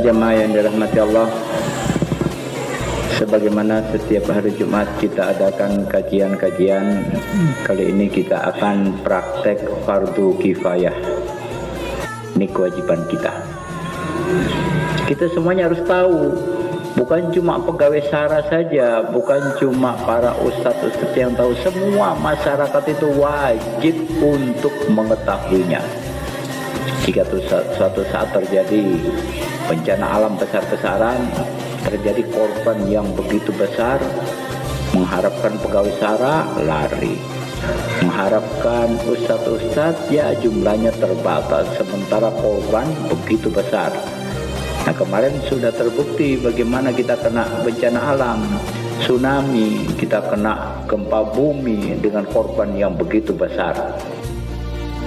jamaah yang dirahmati Allah, sebagaimana setiap hari Jumat kita adakan kajian-kajian, kali ini kita akan praktek fardu kifayah. Ini kewajiban kita. Kita semuanya harus tahu, bukan cuma pegawai SARA saja, bukan cuma para ustadz-ustadz yang tahu, semua masyarakat itu wajib untuk mengetahuinya. Jika suatu saat terjadi bencana alam besar-besaran, terjadi korban yang begitu besar, mengharapkan pegawai SARA lari, mengharapkan ustadz-ustadz ya jumlahnya terbatas, sementara korban begitu besar. Nah, kemarin sudah terbukti bagaimana kita kena bencana alam, tsunami, kita kena gempa bumi dengan korban yang begitu besar.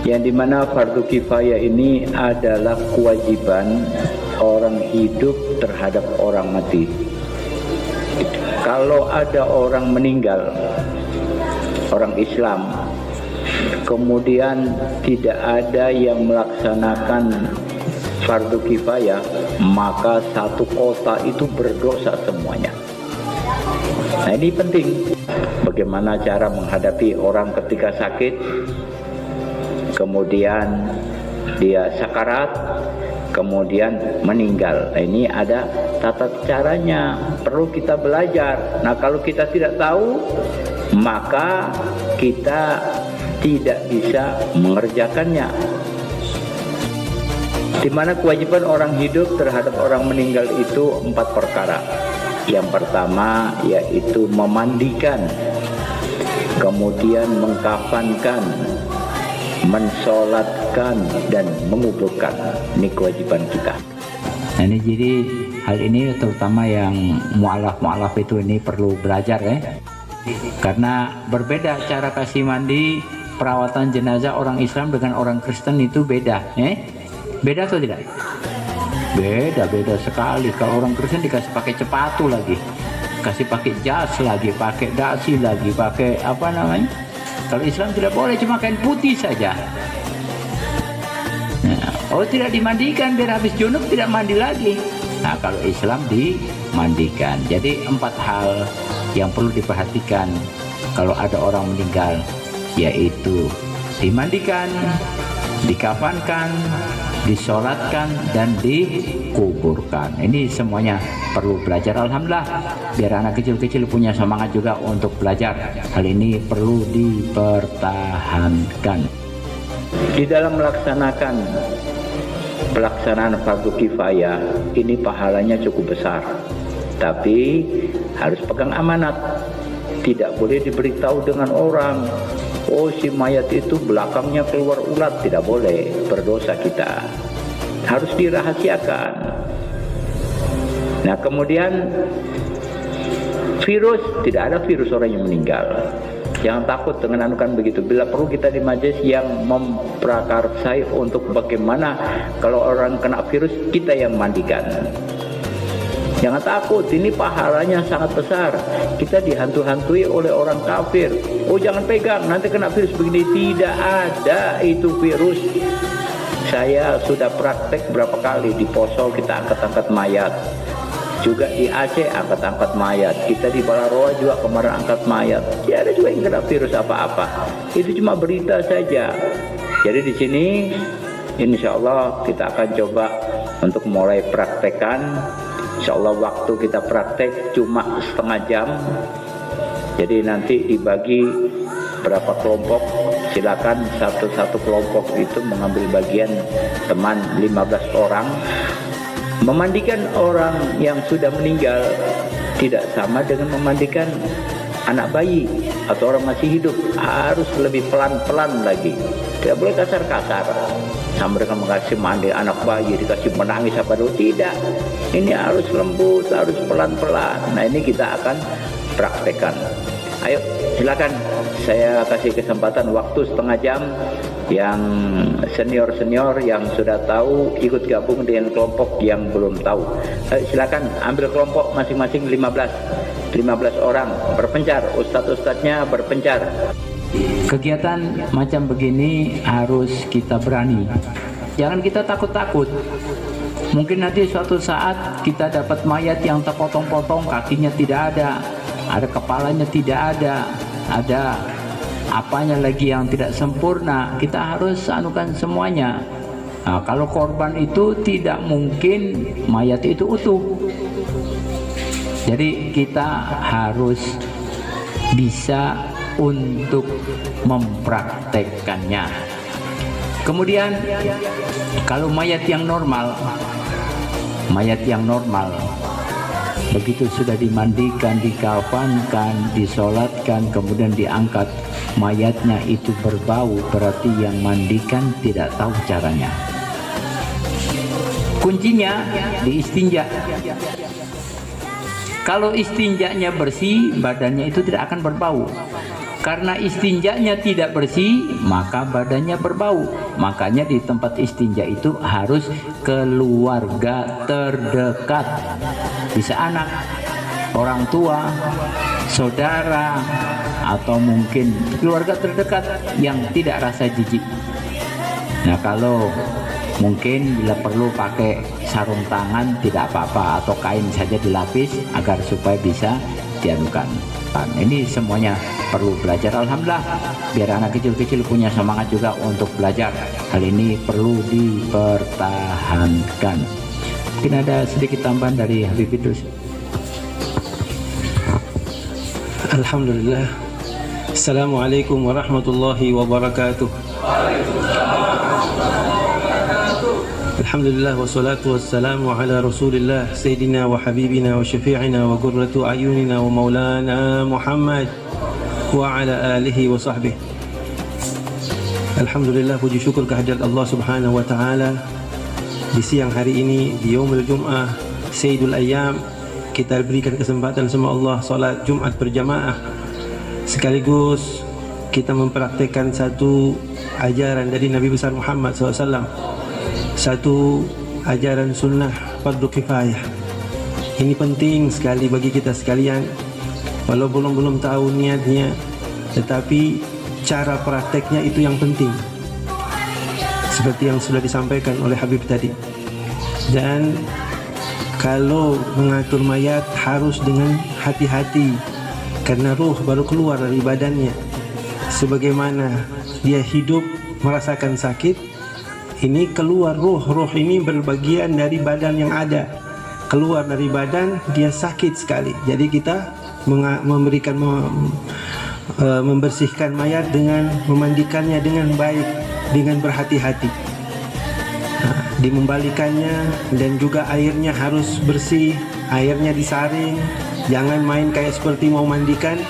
Yang dimana fardu kifayah ini adalah kewajiban orang hidup terhadap orang mati. Kalau ada orang meninggal, orang Islam, kemudian tidak ada yang melaksanakan fardu kifayah, maka satu kota itu berdosa semuanya. Nah, ini penting. Bagaimana cara menghadapi orang ketika sakit, kemudian dia sakarat, kemudian meninggal. Nah, ini ada tata caranya, perlu kita belajar. Nah, kalau kita tidak tahu, maka kita tidak bisa mengerjakannya. Di mana kewajiban orang hidup terhadap orang meninggal itu 4 perkara. Yang pertama yaitu memandikan, kemudian mengkafankan, mensolatkan, dan menguburkan. Ini kewajiban kita. Nah, ini jadi hal ini terutama yang mu'alaf itu ini perlu belajar ya. Karena berbeda cara kasih mandi, perawatan jenazah orang Islam dengan orang Kristen itu beda beda atau tidak? Beda sekali. Kalau orang Kristen dikasih pakai sepatu lagi, kasih pakai jas lagi, pakai dasi lagi, pakai apa namanya. Kalau Islam tidak boleh, cuma kain putih saja. Nah, tidak dimandikan, biar habis junub tidak mandi lagi. Nah, kalau Islam dimandikan. Jadi 4 hal yang perlu diperhatikan kalau ada orang meninggal, yaitu dimandikan, dikafankan, disolatkan, dan dikuburkan. Ini semuanya perlu belajar. Alhamdulillah, biar anak kecil-kecil punya semangat juga untuk belajar. Hal ini perlu dipertahankan. Di dalam pelaksanaan fardu kifayah ini pahalanya cukup besar, tapi harus pegang amanat. Tidak boleh diberitahu dengan orang, oh si mayat itu belakangnya keluar ulat, tidak boleh, berdosa kita. Harus dirahasiakan. Nah, kemudian virus, tidak ada virus orang yang meninggal. Jangan takut dengan anukan begitu. Bila perlu kita di majelis yang memprakarsai untuk bagaimana kalau orang kena virus, kita yang mandikan. Jangan takut, ini pahalanya sangat besar. Kita dihantu-hantui oleh orang kafir. Oh, jangan pegang, nanti kena virus begini. Tidak ada itu virus. Saya sudah praktek berapa kali di Poso, kita angkat-angkat mayat. Juga di Aceh angkat-angkat mayat. Kita di Balaroa juga kemarin angkat mayat. Tidak ada juga yang kena virus apa-apa. Itu cuma berita saja. Jadi di sini insya Allah kita akan coba untuk mulai praktekan. Insya Allah waktu kita praktek cuma setengah jam. Jadi nanti dibagi berapa kelompok, silakan satu-satu kelompok itu mengambil bagian teman 15 orang. Memandikan orang yang sudah meninggal tidak sama dengan memandikan anak bayi atau orang masih hidup. Harus lebih pelan-pelan lagi, tidak boleh kasar-kasar. Sama dengan mengasih mandi anak bayi, dikasih menangis apa dulu, tidak. Ini harus lembut, harus pelan-pelan. Nah, ini kita akan praktekkan. Ayo, silakan. Saya kasih kesempatan waktu setengah jam. Yang senior-senior yang sudah tahu ikut gabung dengan kelompok yang belum tahu. Ayo, silakan ambil kelompok masing-masing 15 orang, berpencar, ustadz-ustadznya berpencar. Kegiatan macam begini harus kita berani. Jangan kita takut-takut. Mungkin nanti suatu saat kita dapat mayat yang terpotong-potong, kakinya tidak ada kepalanya tidak ada apanya lagi yang tidak sempurna. Kita harus anukan semuanya. Nah, kalau korban itu tidak mungkin mayat itu utuh. Jadi kita harus bisa untuk mempraktekkannya. Kemudian kalau mayat yang normal, begitu sudah dimandikan, dikafankan, disolatkan, kemudian diangkat, mayatnya itu berbau, berarti yang mandikan tidak tahu caranya. Kuncinya di istinja. Kalau istinjanya bersih, badannya itu tidak akan berbau. Karena istinjanya tidak bersih, maka badannya berbau. Makanya di tempat istinja itu harus keluarga terdekat. Bisa anak, orang tua, saudara, atau mungkin keluarga terdekat yang tidak rasa jijik. Nah, kalau mungkin bila perlu pakai sarung tangan tidak apa-apa, atau kain saja dilapis agar supaya bisa dianukan. Ini semuanya perlu belajar. Alhamdulillah, biar anak kecil-kecil punya semangat juga untuk belajar. Hal ini perlu dipertahankan. Mungkin ada sedikit tambahan dari Habib Idrus. Alhamdulillah. Assalamualaikum warahmatullahi wabarakatuh. Alhamdulillah wassalatu wassalamu ala Rasulillah Sayyidina wa habibina wa syafi'ina wa qurratu ayunina wa maulana Muhammad wa ala alihi wa sahbihi. Alhamdulillah, puji syukur kehadirat Allah Subhanahu wa taala. Di siang hari ini, di Yaumul Jum'ah, Sayyidul Ayyam, kita berikan kesempatan sama Allah salat Jumat berjamaah. Sekaligus kita mempraktikkan satu ajaran dari Nabi besar Muhammad SAW, satu ajaran sunnah fardu kifayah. Ini penting sekali bagi kita sekalian. Walaupun belum tahu niatnya, tetapi cara prakteknya itu yang penting, seperti yang sudah disampaikan oleh Habib tadi. Dan kalau mengatur mayat harus dengan hati-hati, karena ruh baru keluar dari badannya. Sebagaimana dia hidup merasakan sakit, ini keluar ruh ini berbagian dari badan yang ada, keluar dari badan, dia sakit sekali. Jadi kita membersihkan mayat dengan memandikannya dengan baik, dengan berhati-hati. Dimembalikannya, dan juga airnya harus bersih, airnya disaring. Jangan main kayak seperti mau mandikan,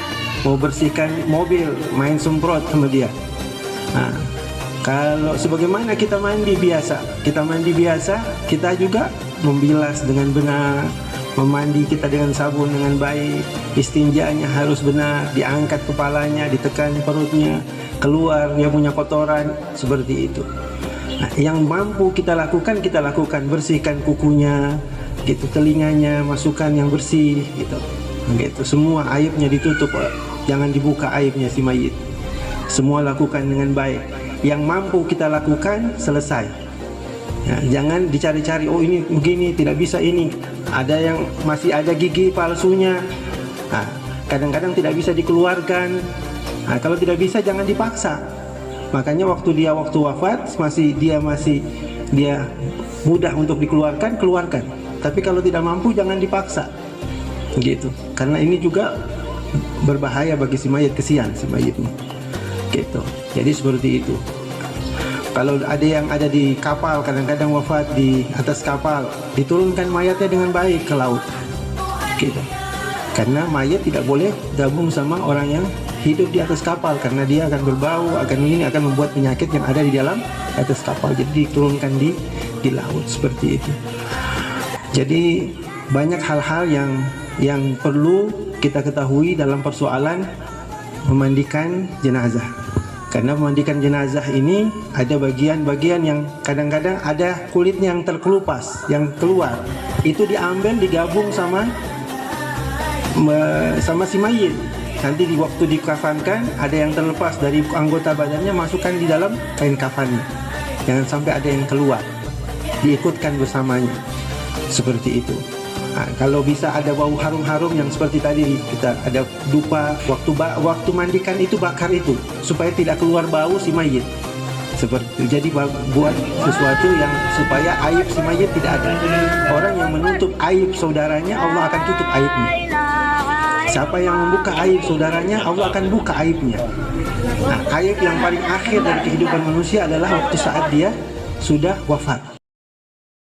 mau bersihkan mobil, main semprot sama dia. Kalau sebagaimana kita mandi biasa, kita juga membilas dengan benar, memandi kita dengan sabun dengan baik, istinjanya harus benar, diangkat kepalanya, ditekan perutnya, keluar dia punya kotoran, seperti itu. Yang mampu kita lakukan, bersihkan kukunya, gitu, telinganya, masukkan yang bersih, gitu. Semua aibnya ditutup, jangan dibuka aibnya si mayit. Semua lakukan dengan baik. Yang mampu kita lakukan, selesai. Jangan dicari-cari, oh ini begini, tidak bisa ini. Ada yang masih ada gigi palsunya, kadang-kadang tidak bisa dikeluarkan. Kalau tidak bisa, jangan dipaksa. Makanya waktu wafat, dia mudah untuk dikeluarkan, keluarkan. Tapi kalau tidak mampu, jangan dipaksa, gitu. Karena ini juga berbahaya bagi si mayit, kesian si mayitnya, gitu. Jadi seperti itu. Kalau ada yang ada di kapal, kadang-kadang wafat di atas kapal, diturunkan mayatnya dengan baik ke laut, gitu. Karena mayat tidak boleh gabung sama orang yang hidup di atas kapal, karena dia akan berbau, akan membuat penyakit yang ada di dalam atas kapal. Jadi diturunkan di laut, seperti itu. Jadi banyak hal-hal yang perlu kita ketahui dalam persoalan memandikan jenazah. Karena memandikan jenazah ini ada bagian-bagian yang kadang-kadang ada kulitnya yang terkelupas, yang keluar. Itu diambil, digabung sama si mayit. Nanti di waktu dikafankan, ada yang terlepas dari anggota badannya, masukkan di dalam kain kafannya. Jangan sampai ada yang keluar, diikutkan bersamanya. seperti itu. Kalau bisa ada bau harum-harum yang seperti tadi kita ada dupa, waktu mandikan itu bakar itu supaya tidak keluar bau si mayit. Seperti jadi buat sesuatu yang supaya aib si mayit tidak ada. Orang yang menutup aib saudaranya, Allah akan tutup aibnya. Siapa yang membuka aib saudaranya, Allah akan buka aibnya. Aib yang paling akhir dari kehidupan manusia adalah waktu saat dia sudah wafat.